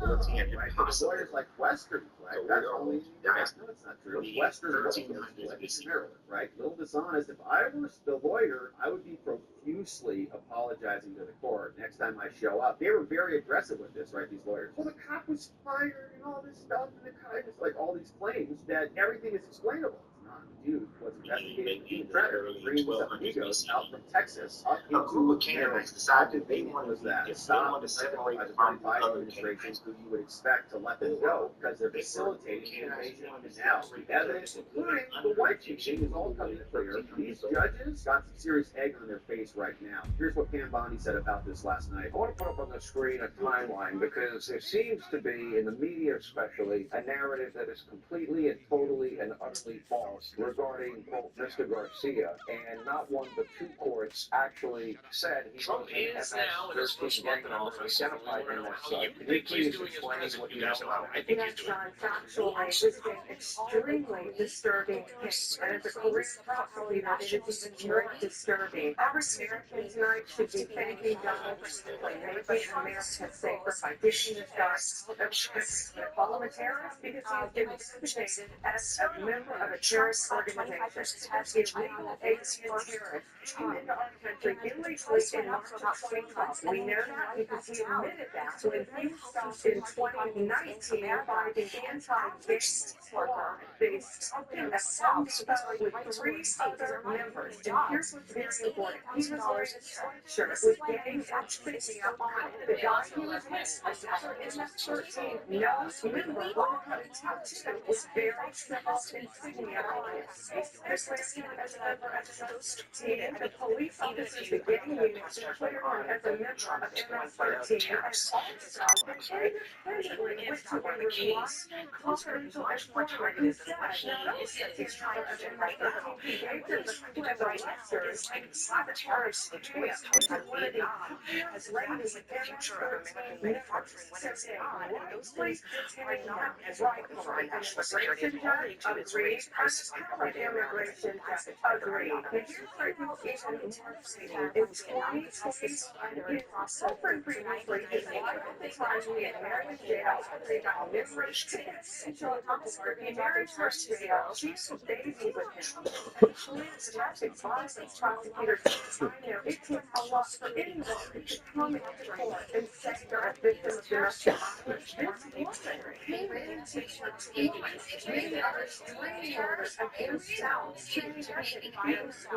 Right. Because lawyers like Western, right? That's only no, it's not true. Western Maryland, right? Little dishonest. If I was the lawyer, I would be profusely apologizing to the court next time I show up. They were very aggressive with this, right? These lawyers. Well, the cop was fired and all this stuff, and the cop is like all these claims that everything is explainable. Dude was investigating human trafficking, bringing these amigos out from Texas up into Canaanites decided they wanted to separate from the Biden administration, who you would expect to let them go because they're facilitating the invasion. And now the evidence, including the white teaching, is all coming clear. These judges got some serious egg on their face right now. Here's what Pam Bondi said about this last night. I want to put up on the screen a timeline because there seems to be, in the media especially, a narrative that is completely and totally and utterly false regarding Mr. Garcia, and not one but two courts actually said he Trump is now in his first month in office. identified him as such. You think he's doing as well as what you guys know? I think he's doing factually, this is extremely disturbing case, and as a career property, that is even more disturbing. Every American tonight should be thanking Donald Trump for making America safer by giving this guy a call him a terrorist because he has been designated as a member of a terrorist organization. Illegal agents for terrorists came into our country illegally in March of 2012. We know that because he admitted that when he stopped in 2019 by the anti-gay worker. They stopped him at South with three other members. And here's what's very important. He was wearing a sweatshirt with gang insignia on it. The guy who was with another MS-13 member who had a tattoo with very similar insignia on it. This was seen as a member of the MS-13, and the police officers, the gang unit, declared him as a member of MS-13. And also, they independently went to a reliable, confidential informant who said, no, he's trying to MS-13. He gave them the clip of Lester's and the terrorist tweet, which is one of the as ladies of MS-13 members. Since they please detain him right for an immigration judge agreed. Current immigration judge agreed. And here's where you even in 2020, his girlfriend previously, his wife at the time, he had married jail. They got numerous tickets to October. He married her to jail. She was baby with him. And police domestic violence prosecutors at the time, it took a lot for anyone to come into court and say they're a victim of domestic violence. This woman came into many other strangers against themselves, saying that he was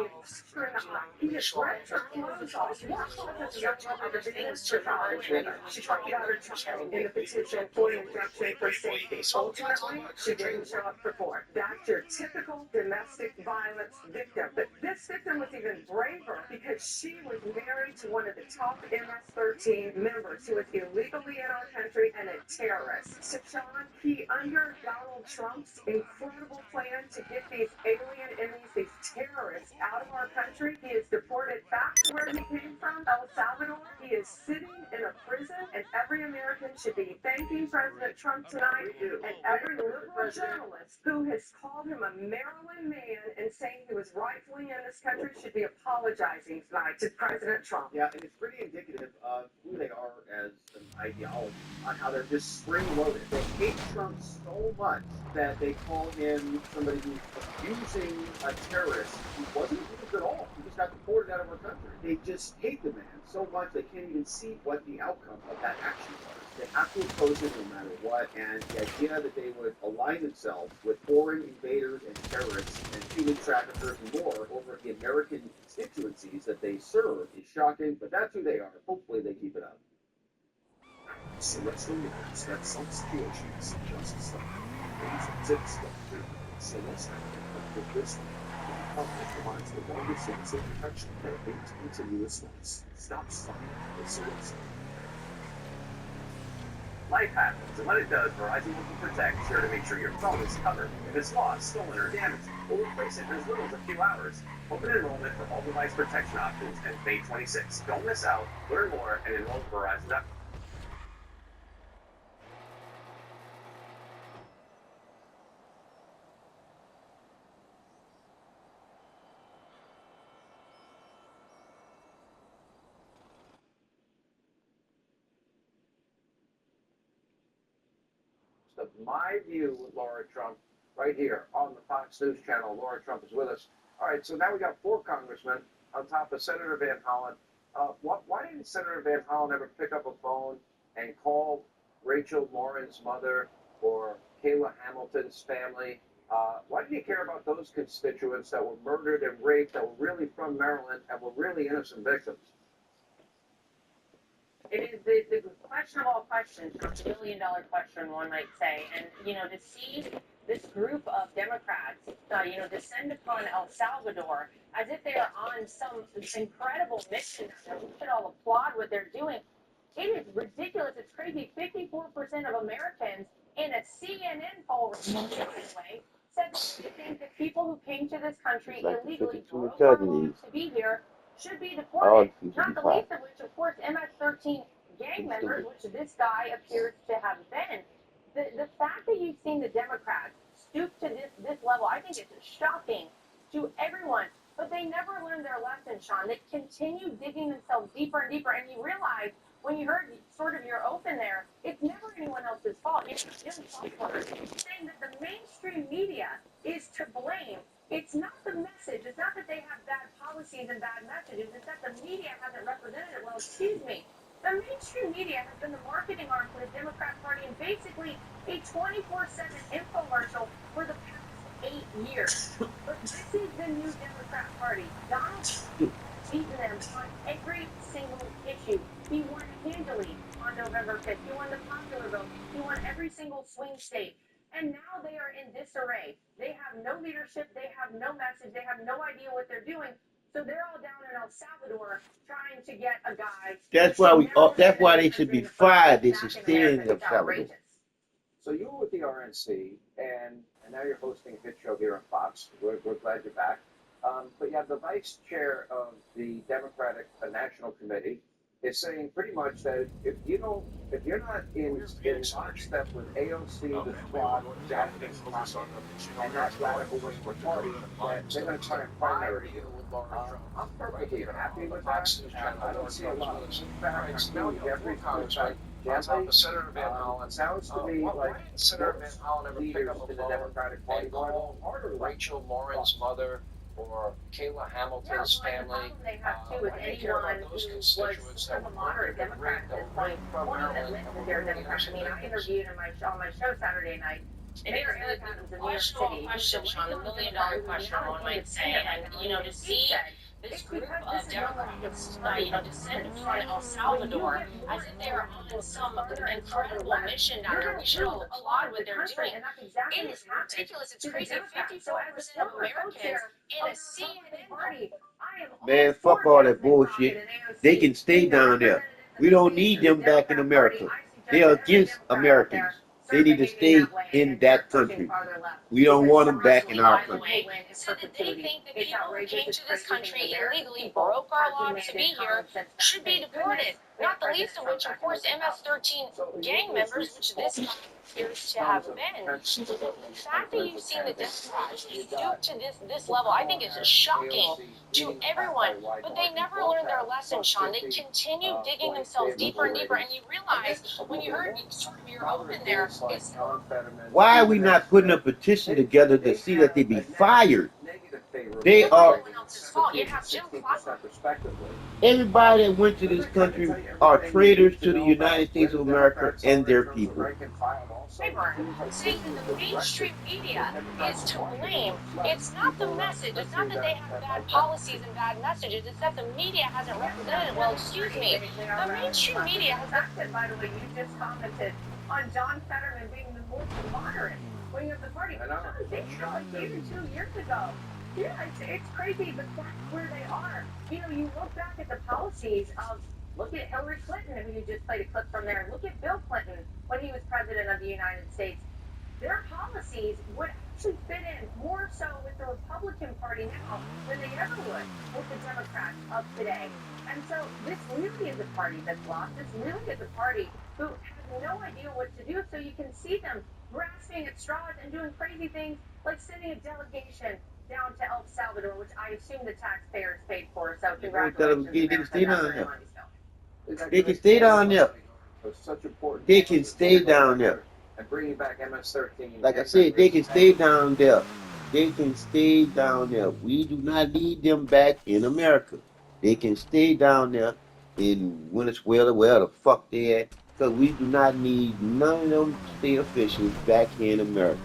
he has ripped her clothes off. What causes the young woman to be survived? She talked about her child in the petition for the injunction for safety. Ultimately, she didn't show up for court. That's your typical domestic violence victim. But this victim was even braver because she was married to one of the top MS-13 members who was illegally in our country and a terrorist. So, Sean, he, under Donald Trump's incredible plan to get these alien enemies, these terrorists, out of our country, he is deported back to where he came from, El Salvador. He is sitting in a prison, and every American should be thanking President Trump tonight, and every liberal journalist who has called him a Maryland man and saying he was rightfully in this country should be apologizing tonight to President Trump. Yeah, and it's pretty indicative of who they are as an ideology, on how they're just spring-loaded. They hate Trump so much that they call him somebody who's abusing a terrorist who wasn't abused at all. He just got deported out of our country. They just hate the man so much they can't even see what the outcome of that action was. They have to oppose it no matter what, and the idea that they would align themselves with foreign invaders and terrorists and human traffickers and more over the American constituencies that they serve is shocking, but that's who they are. Hopefully they keep it up. So let's realize that some situations just stop. Things exist stop too. So let's have this one. The public provides the longest sense of protection for 8 continuous months. Stop fighting the source. Life happens, and when it does, Verizon will protect, sure to make sure your phone is covered. If it's lost, stolen, or damaged, we'll replace it in as little as a few hours. Open enrollment for all device protection options ends May 26. Don't miss out. Learn more and enroll at Verizon.com. my view with Laura Trump right here on the Fox News channel. Laura Trump is with us. All right, so now we got 4 congressmen on top of Senator Van Hollen. Why didn't Senator Van Hollen ever pick up a phone and call Rachel Morin's mother or Kayla Hamilton's family? Why did he care about those constituents that were murdered and raped, that were really from Maryland and were really innocent victims? It is the question of all questions, the $1 billion question, one might say. And, to see this group of Democrats, descend upon El Salvador as if they are on some incredible mission that we should all applaud what they're doing. It is ridiculous. It's crazy. 54% of Americans in a CNN poll, anyway, said that they think that people who came to this country illegally broke our laws to be here should be deported. Not the least of which, of course, MS-13 gang members, which this guy appears to have been. The fact that you've seen the Democrats stoop to this level, I think it's shocking to everyone. But they never learned their lesson, Sean. They continue digging themselves deeper and deeper. And you realize, when you heard sort of your open there, it's never anyone else's fault. It's Jim Falconer saying that the mainstream media is to blame. It's not the message. It's not that they have bad policies and bad messages. It's that the media hasn't represented it well. Excuse me. The mainstream media has been the marketing arm for the Democrat Party and basically a 24/7 infomercial for the past 8 years. But this is the new Democrat Party. Donald Trump beaten them on every single issue. He won handily on November 5th. He won the popular vote. He won every single swing state. And now they are in disarray. They have no leadership. They have no message. They have no idea what they're doing. So they're all down in El Salvador trying to get a guy. That's why they should be fired. They should stay in El Salvador. So you were with the RNC, and now you're hosting a hit show here on Fox. We're glad you're back. But you have the vice chair of the Democratic National Committee is saying pretty much that if you're not in lockstep with AOC, the Squad, and that radical wing party, that they're going to try and fire you. I'm perfectly happy with that. I don't see a lot of facts. No, Jeffrey Senator Van Hollen sounds to me like Senator Van Hollen ever picked up in the Democratic Party Rachel Morin's mother or Kayla Hamilton's family. They have to with anyone who was sort of a moderate Democrat at this point. One of them lives in their Democrat. I mean, I interviewed on my show Saturday night. And Mayor Adams in New York City. Question, Sean, the $1 million question, one might say, and to see this group of Democrats, descend upon El Salvador as if they're on some incredible mission down there. We should all applaud what they're doing. It is ridiculous. It's crazy. 54% of Americans in a CNN party. Man, fuck all that bullshit. They can stay down there. We don't need them back in America. They are against Americans. They need to stay in that country. We don't want them back in our country. So that they think that people who came to this country illegally, broke our laws to be here, should be deported. Not the least of which, of course, MS-13 gang members, which this appears to have been. The fact that you've seen the Democrats stoop to this level, I think is shocking to everyone. But they never learned their lesson, Sean. They continue digging themselves deeper and deeper. And you realize, when you heard sort of your open there, it's... Why are we not putting a petition together to see that they be fired? They are... Everybody that went to this country are traitors to the United States of America and their people. Saying that the mainstream media is to blame. It's not the message. It's not that they have bad policies and bad messages. It's that the media hasn't represented it well. Excuse me. The mainstream media has not. By the way, you just commented on John Fetterman being the most moderate wing of the party. John, they showed like 2 years ago. Yeah, it's crazy, but that's where they are. You look back at the policies of, look at Hillary Clinton, who you just played a clip from there. Look at Bill Clinton when he was president of the United States. Their policies would actually fit in more so with the Republican Party now than they ever would with the Democrats of today. And so this really is a party that's lost. This really is a party who has no idea what to do. So you can see them grasping at straws and doing crazy things like sending a delegation down to El Salvador, which I assume the taxpayers paid for. So congratulations. They can stay down there. They can stay down there. They can stay down there. and bringing back MS-13. Like I said, they can stay down there. They can stay down there. We do not need them back in America. They can stay down there in Venezuela, where the fuck they at. Because we do not need none of them state officials back here in America.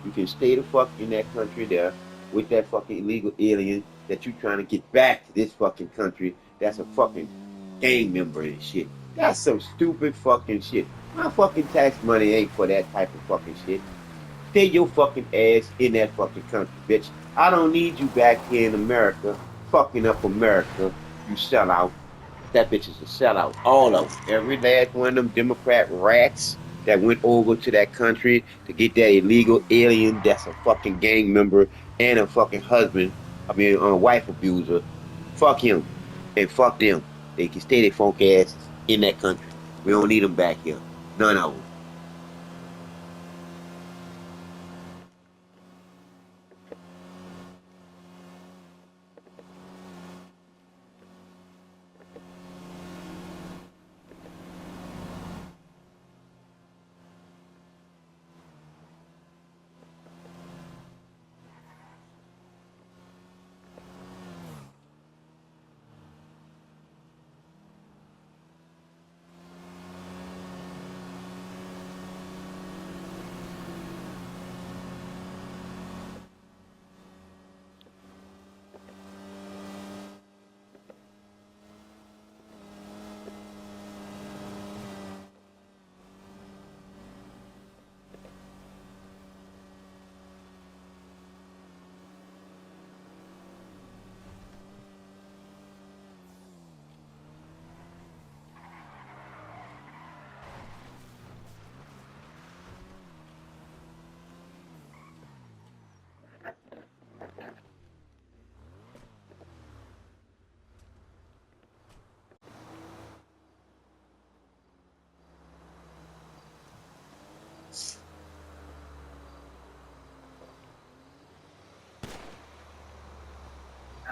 You can stay the fuck in that country there with that fucking illegal alien that you trying to get back to this fucking country that's a fucking gang member and shit. That's some stupid fucking shit. My fucking tax money ain't for that type of fucking shit. Stay your fucking ass in that fucking country, bitch. I don't need you back here in America, fucking up America, you sellout. That bitch is a sellout. All of them. Every last one of them Democrat rats that went over to that country to get that illegal alien that's a fucking gang member and a fucking husband, a wife abuser. Fuck him. And fuck them. They can stay their funk asses in that country. We don't need them back here. None of them.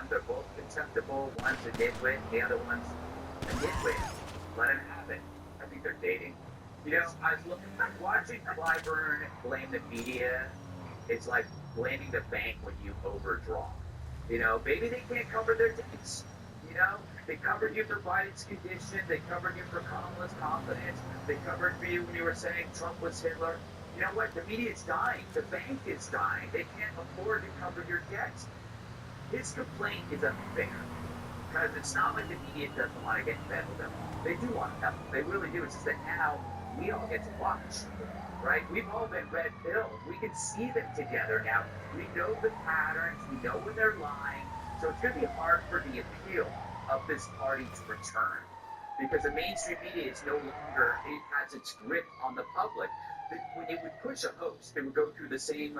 They're both acceptable. One's a nitwit, the other one's a nitwit. Let him have it. I think they're dating. You know, I was watching Clyburn blame the media. It's like blaming the bank when you overdraw. You know, maybe they can't cover their debts. You know, they covered you for Biden's condition. They covered you for Kamala's confidence. They covered for you when you were saying Trump was Hitler. You know what? The media is dying. The bank is dying. They can't afford to cover your debts. His complaint is unfair because it's not like the media doesn't want to get in bed with them. They do want to help. They really do. It's just that now we all get to watch, right? We've all been red pilled. We can see them together now. We know the patterns. We know when they're lying. So it's going to be hard for the appeal of this party to return because the mainstream media is no longer, it has its grip on the public. When it would push a host, it would go through the same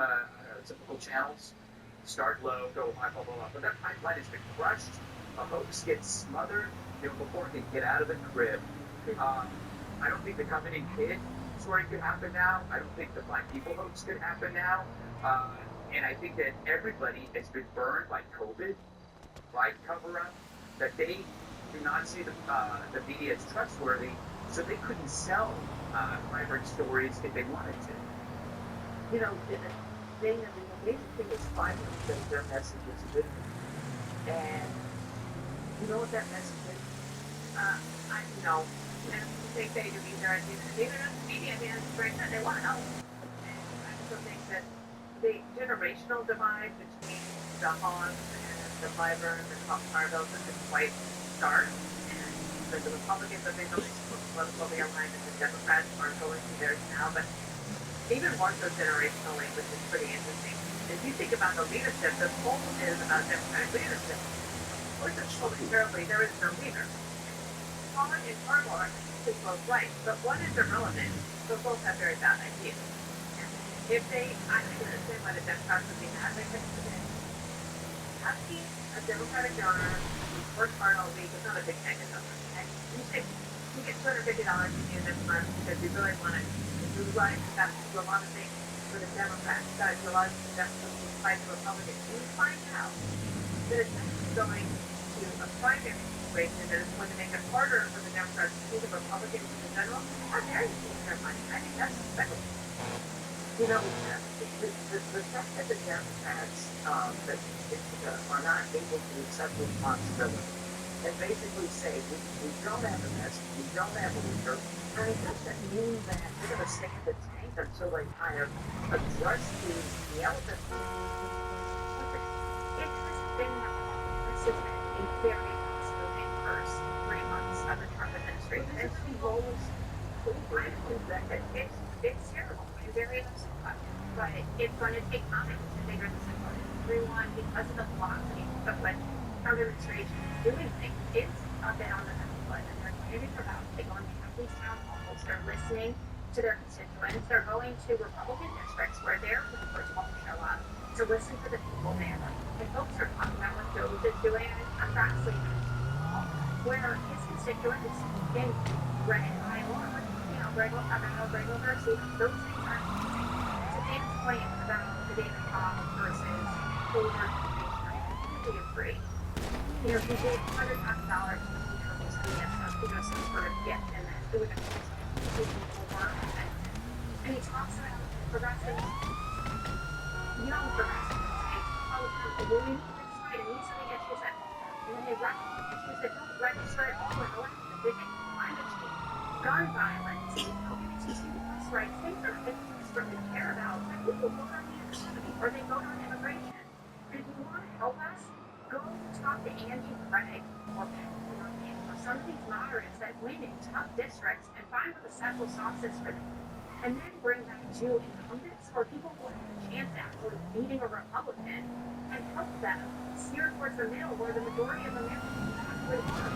typical channels. Start low, go high, blah, blah, blah. But that pipeline has been crushed. A hoax gets smothered, before it can get out of the crib. I don't think the Covenant Kid story could happen now. I don't think the Black People hoax could happen now. And I think that everybody has been burned by COVID, by cover-up, that they do not see the media as trustworthy, so they couldn't sell vibrant stories if they wanted to. You know, the amazing thing is finally that their message is good. And you know what that message is? I think they do either the media is very good, they want to help. And I also think that the generational divide between the Hawks and the Clyburn and the Carville is quite stark. And the Republicans have been really politically aligned, and the Democrats are going through theirs now. But even more so generationally, which is pretty interesting. If you think about the leadership, the poll is about Democratic leadership. Unfortunately, there is no leader. Colin and Carville is both right, but one is irrelevant, but both have very bad ideas. And if they, I can understand why the Democrats would be mad, because today, asking a Democratic donor who worked hard all week is not a big negative number. And you say, you get $250 you need this month because you really want to do right, that's a lot of things for the Democrats, that's a lot of things that's going to fight the Republicans. You find out that it's actually going to a primary situation that is going to make it harder for the Democrats to see the Republicans in general. How dare you take their money? I think that's respectable. You know, the fact that the Democrats are not able to accept responsibility and basically say, we don't have a mess, we don't have a leader, and it doesn't mean that they're going to stay in the tank until they kind of address the elephant. It has been, this has been a very moving first 3 months of the Trump administration. And she rolls over it. It's terrible and very upsetting, but it's going to take time to figure this out. Everyone, because of the velocity of what Trump administration is doing, it's a bit on the back foot, and they're going to be about. They're going to have these town halls. They're listening to their constituents. They're going to Republican districts where they're the first one to show up to listen to the people there. And folks are talking about what Joe is doing on Grassley, where his constituents in red Iowa, Grego Garcia, those things are to David's point about the David Cobb versus Ford completely agree. You know, he gave $100,000 to the people some sort of gift, and then it would take more. And he talks about progressives, young progressives, and we need this fight, and these are the issues that, when they issues that don't register at all in order to visit climate change, gun violence, LGBT rights, things that they really care about, and people vote on the economy, or they vote on immigration. And if you want to help us, go talk to Andy Craig or some of these moderates that win in tough districts and find what the special sauce is for them. And then bring back two incumbents or people who have a chance at beating a Republican and help them steer towards the middle where the majority of Americans actually are.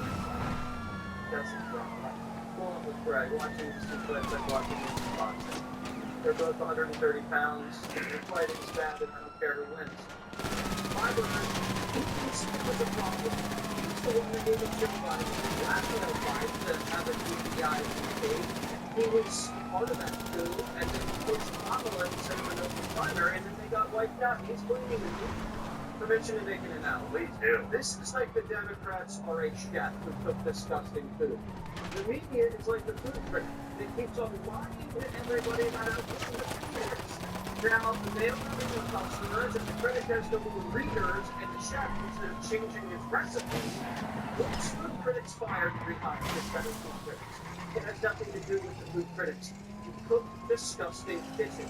That's incredible. Pulling with Greg, watching these two clips, I'm watching these boxing. They're both 130 pounds, and the fighting is bad, and I don't care who wins. My brother, it was a problem. He's the one that gave it to everybody. Last year, Biden to have a DPI case. He was part of that coup, and then pushed Kamala and sent him an open primary, and then they got wiped out. He's blaming the media for mentioning making an out. Please do. This is like the Democrats are a chef who cook disgusting food. The media is like the food critic. It keeps on lying to everybody about how good the food is. Now, they don't have any customers, and the critic has no readers, and the chef, instead of changing his recipes, wants food critics fired and rehired as better food critics. It has nothing to do with the food critics. You cook disgusting dishes.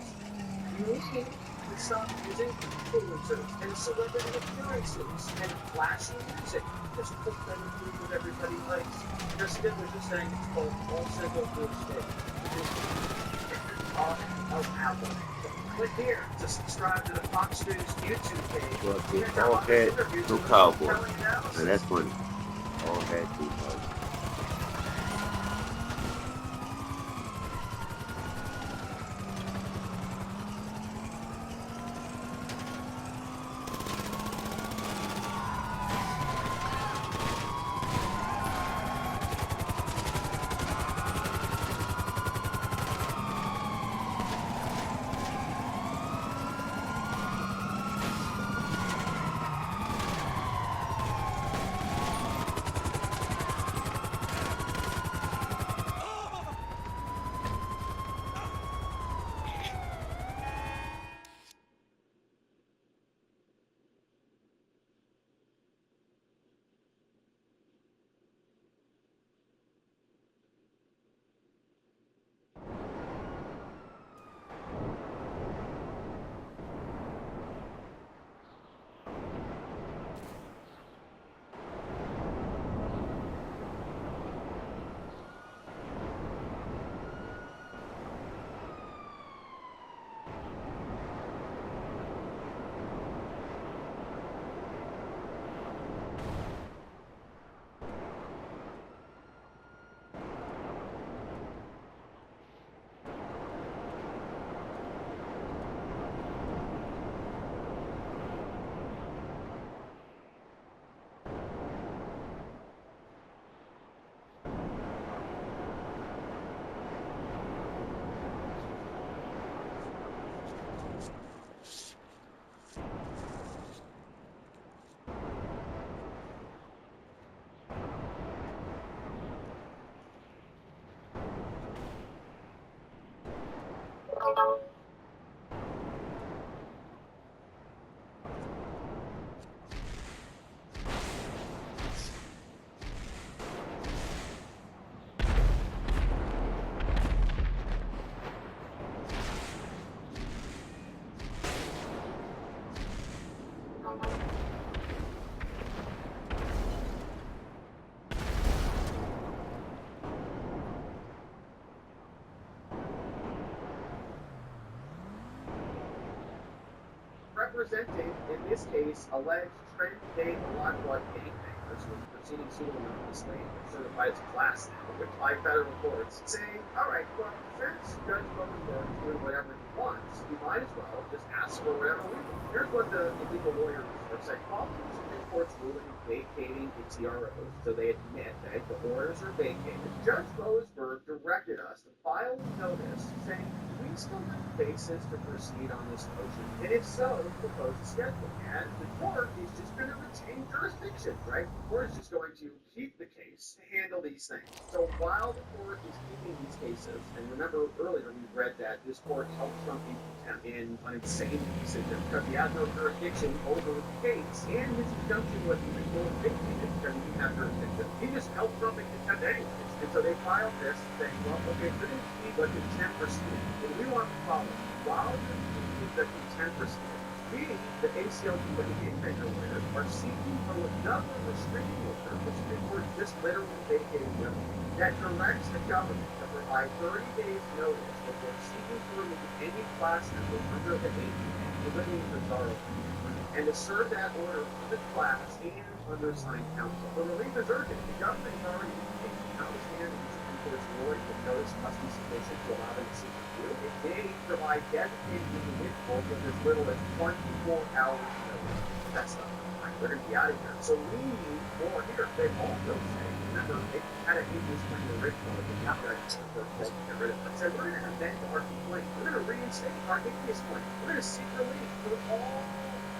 You need to stop using influencers and celebrity appearances and flashy music. Just cook better food that everybody likes. Jessica was just saying it's called all simple food steak. Click here to subscribe to the Fox News YouTube page. Well, it's all had no cowboy. And that's funny. All had two cowboys. representing, in this case, alleged Trinidad blood gangbangers who are proceeding pseudo anonymously and certified as a class now, with 5 federal courts, saying, all right, well, since Judge Rosenberg is doing whatever he wants, we might as well just ask for whatever we want. Here's what the legal lawyers are saying. Following the Supreme Court's ruling vacating the TROs, so they admit that the orders are vacated, Judge Rosenberg directed us to file a notice saying, we still have a basis to proceed on this motion, and if so, propose a schedule. And the court is just going to retain jurisdiction, right? The court is just going to keep the case to handle these things. So while the court is keeping these cases, and remember earlier we read that this court held Trump in contempt in an insane decision because he had no jurisdiction over the case, and his injunction was even more vacated because he didn't have jurisdiction. He just held Trump in contempt anyways. And so they filed this saying, well, okay, we're going to keep a contempt proceeding. And we want to follow. While you're keeping the contempt proceeding, we, the ACLU and the gangbanger lawyers, are seeking for another restraining order, the Supreme Court just literally vacated them, that directs the government to provide 30 days notice before seeking to remove any class member under the age of limiting Bizarro, and to serve that order for the class and under assigned counsel. The relief is urgent. The government is already notwithstanding the Supreme Court's ruling that notice must be sufficient to allow them to seek review. It may provide dedicated individuals with as little as 24 hours notice. That's not fine. They're going to be out of here. So we need more here. They also say, remember, they had a habeas claim originally, but now they're going to get rid of it. Said, we're going to amend our complaint. We're going to reinstate our habeas claim. We're going to seek relief for all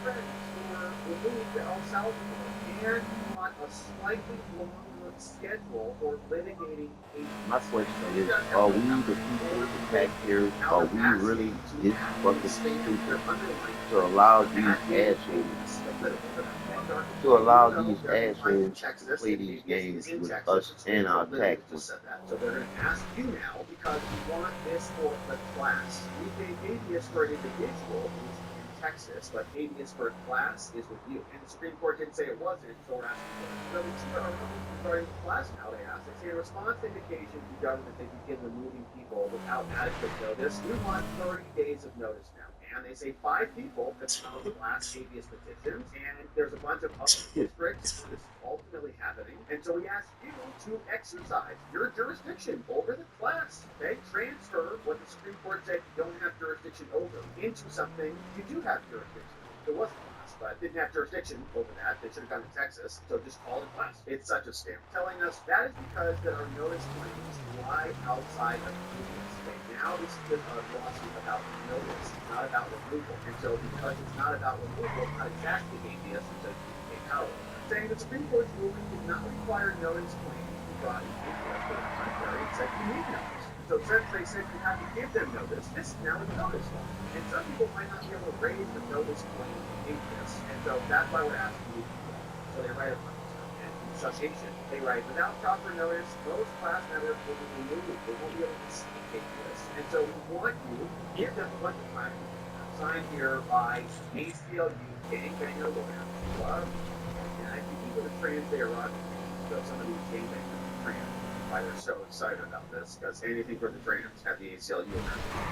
friends who were removed to El Salvador and on a slightly longer schedule for litigating cases. My question is, are we the people, the taxpayers, are we really this fucking stupid to allow these assholes to play these games with us and our taxes? So they're going to ask you now because we want this for the class. We gave habeas for an individual who's in Texas, but habeas for a class is with you. And the Supreme Court didn't say it wasn't, so we're asking for it. So the two are regarding the class now, they ask. They say in response to indications to government they begin removing people without adequate notice, we want 30 days of notice now. And they say 5 people have filed the last habeas petitions, and there's a bunch of other districts where this is ultimately happening. And so we ask you to exercise your jurisdiction over the class. Okay? Transfer what the Supreme Court said you don't have jurisdiction over into something you do have jurisdiction over. It wasn't class, but didn't have jurisdiction over that. They should have gone to Texas, so just call it class. It's such a scam. Telling us that is because that our notice claims lie outside of the now this is a lawsuit about notice, not about removal. And so because it's not about removal, it's not exactly habeas, it's a UK power. Saying the Supreme Court's ruling did not require notice claims to be brought in habeas, but on the contrary, it said you need notice. So since they said you have to give them notice, this is now a notice law. And some people might not be able to raise the notice claim in habeas. And so that's why we're asking you to do that. So they write a citation. They write, without proper notice, most class members will be removed. They won't be able to see habeas. And so we want you to give them a bunch of time signed here by ACLU, Gangbanger Lawyers Club, and I think even the trans they are on. So some of these gangbangers are trans. Why they're so excited about this, because anything for the trans at the ACLU.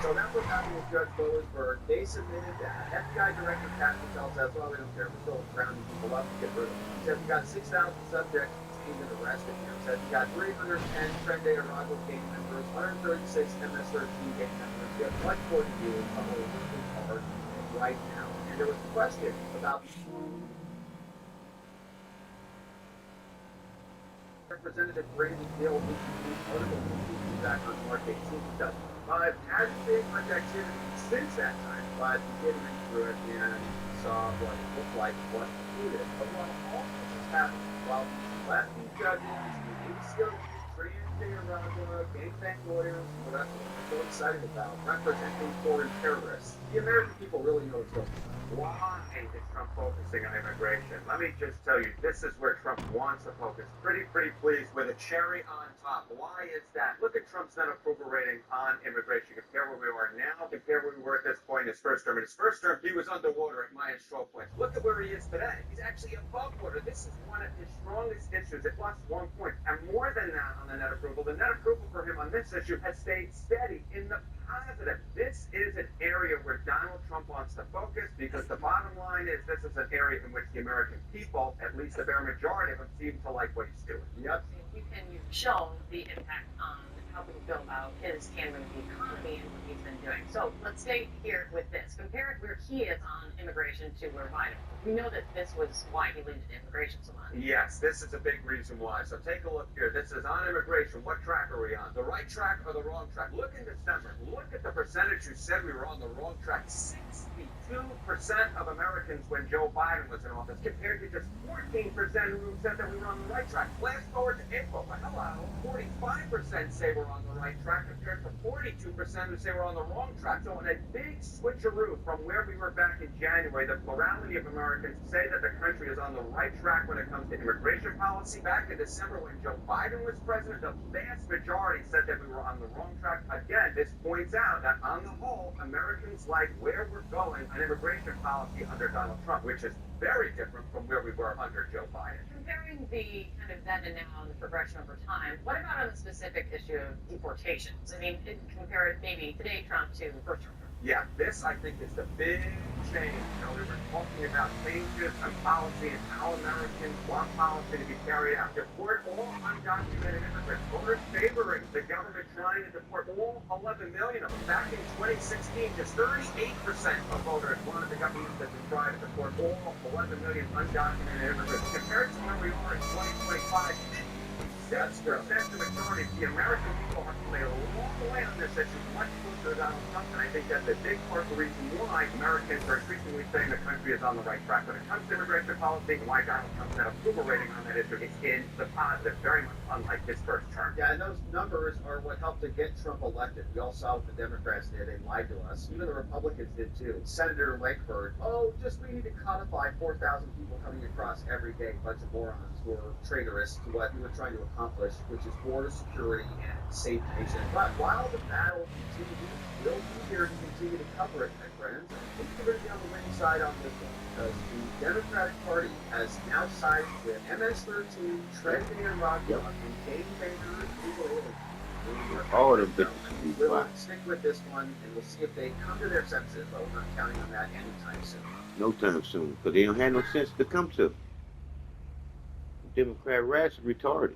So that's what happened with Judge Boasberg. They submitted that. FBI Director Pat Patel says, well, we don't care. We're still rounding people up to get rid of them. He said we got 6,000 subjects detained and arrested here. He said we got 310 Trinidad Arago gang members, 136 MS-13 gang members. We have much more to do, and we're working hard right now. And there was a question about Representative Brandon Gill introduced article back on March 18, 2005, has been much activity since that time, but we did read through it and saw what it looked like, what included. But while all this is happening, while these lefty judges, the ACLU, Trinidad Arago, gangbang lawyers, what I'm so excited about, representing foreign terrorists, the American people really know what's going on. Why is Trump focusing on immigration? Let me just tell you, this is where Trump wants to focus. Pretty pleased with a cherry on top. Why is that? Look at Trump's net approval rating on immigration. Compare where we are now compare where we were at this point in his first term. In his first term, he was underwater at Mayan stroke points. Look at where he is today. He's actually above water. This is one of his strongest issues at +1 point. And more than that on the net approval, the net approval for him on this issue has stayed steady in the positive. This is an area where Donald Trump wants to focus because the bottom line is this is an area in which the American people, at least the bare majority of them, seem to like what he's doing. Yep. You've shown the impact on how people feel about his handling of the economy and what he's been doing. So let's stay here with this. Compare it where he is on immigration to where Biden. We know that this was why he leaned into immigration so much. Yes, this is a big reason why. So take a look here. This is on immigration. What track are we on? The right track or the wrong track? Look in December. Look at the percentage who said we were on the wrong track. 62% of Americans when Joe Biden was in office, compared to just 14% who said that we were on the right track. Flash forward to April. Well, hello. 45% say we're on the right track compared to 42% who say we're on the wrong track. So in a big switcheroo from where we were back in January, the plurality of Americans say that the country is on the right track when it comes to immigration policy. Back in December when Joe Biden was president, the vast majority said that we were on the wrong track. Again, this points out that on the whole, Americans like where we're going on immigration policy under Donald Trump, which is very different from where we were under Joe Biden. Comparing the kind of then and now and the progression over time, what about on the specific issue of deportations? I mean, compare it maybe today Trump to the first term. Yeah, this I think is the big change. You know, we were talking about changes in policy and how Americans want policy to be carried out. Deport all undocumented immigrants. Voters favoring the government trying to deport all 11 million of them. Back in 2016, just 38% of voters wanted the government to try to deport all 11 million undocumented immigrants. Compared to where we are in 2025, that's the majority. The American people have played a long way on this issue, much closer to Donald Trump, and I think that's a big part of the reason why Americans are increasingly saying the country is on the right track when it comes to immigration policy, and why Donald Trump's net approval rating on that issue is in the positive, very much unlike his first term. Yeah, and those numbers are what helped to get Trump elected. We all saw what the Democrats did. They lied to us. Even the Republicans did too. Senator Lankford, we need to codify 4,000 people coming across every day. A bunch of morons who are traitorous to what we were trying to accomplish, which is border security and safe nation. But while the battle continues, we'll be here to continue to cover it, my friends. And I think we're going to be on the winning side on this one, because the Democratic Party has now sided with MS-13, Trent and Rocky, and Katie Baker, all of them. We'll stick with this one, and we'll see if they come to their senses, but we're not counting on that anytime soon. No time soon, because they don't have no sense to come to. The Democrat rats are retarded.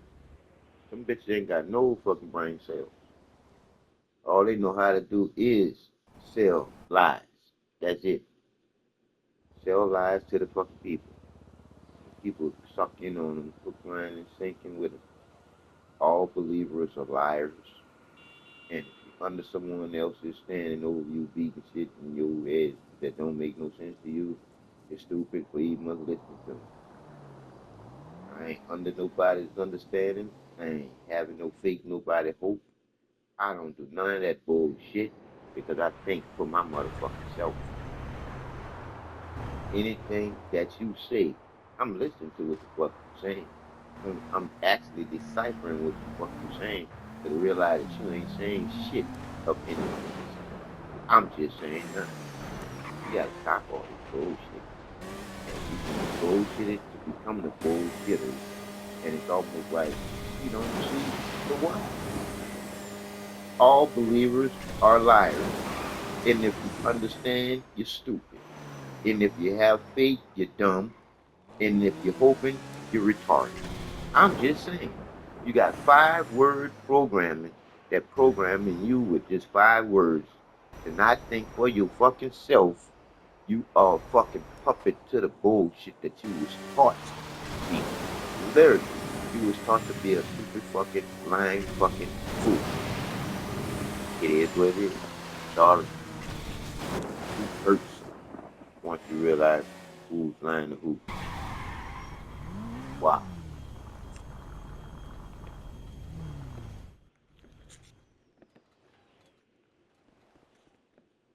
Them bitches ain't got no fucking brain cells. All they know how to do is sell lies. That's it. Sell lies to the fucking people. People suck in on them, hook, line, and sinking with them. All believers are liars. And if you're under someone else's standing over you, beating shit in your head that don't make no sense to you, you're stupid, for you must listen to them. I ain't under nobody's understanding. I ain't having no faith, nobody hope. I don't do none of that bullshit because I think for my motherfucking self. Anything that you say, I'm listening to what the fuck you're saying. I'm actually deciphering what the fuck you're saying to realize that you ain't saying shit of anything. I'm just saying nothing. You gotta stop all this bullshit. And you bullshit it to become the bullshitters. And it's almost like you don't see the world. All believers are liars. And if you understand, you're stupid. And if you have faith, you're dumb. And if you're hoping, you're retarded. I'm just saying. You got 5-word programming that programming you with just 5 words to not think for your fucking self. You are a fucking puppet to the bullshit that you was taught to be. Literally, you was taught to be a stupid fucking lying fucking fool. It is what it is. Darling, it hurts once you realize who's lying to who. Wow.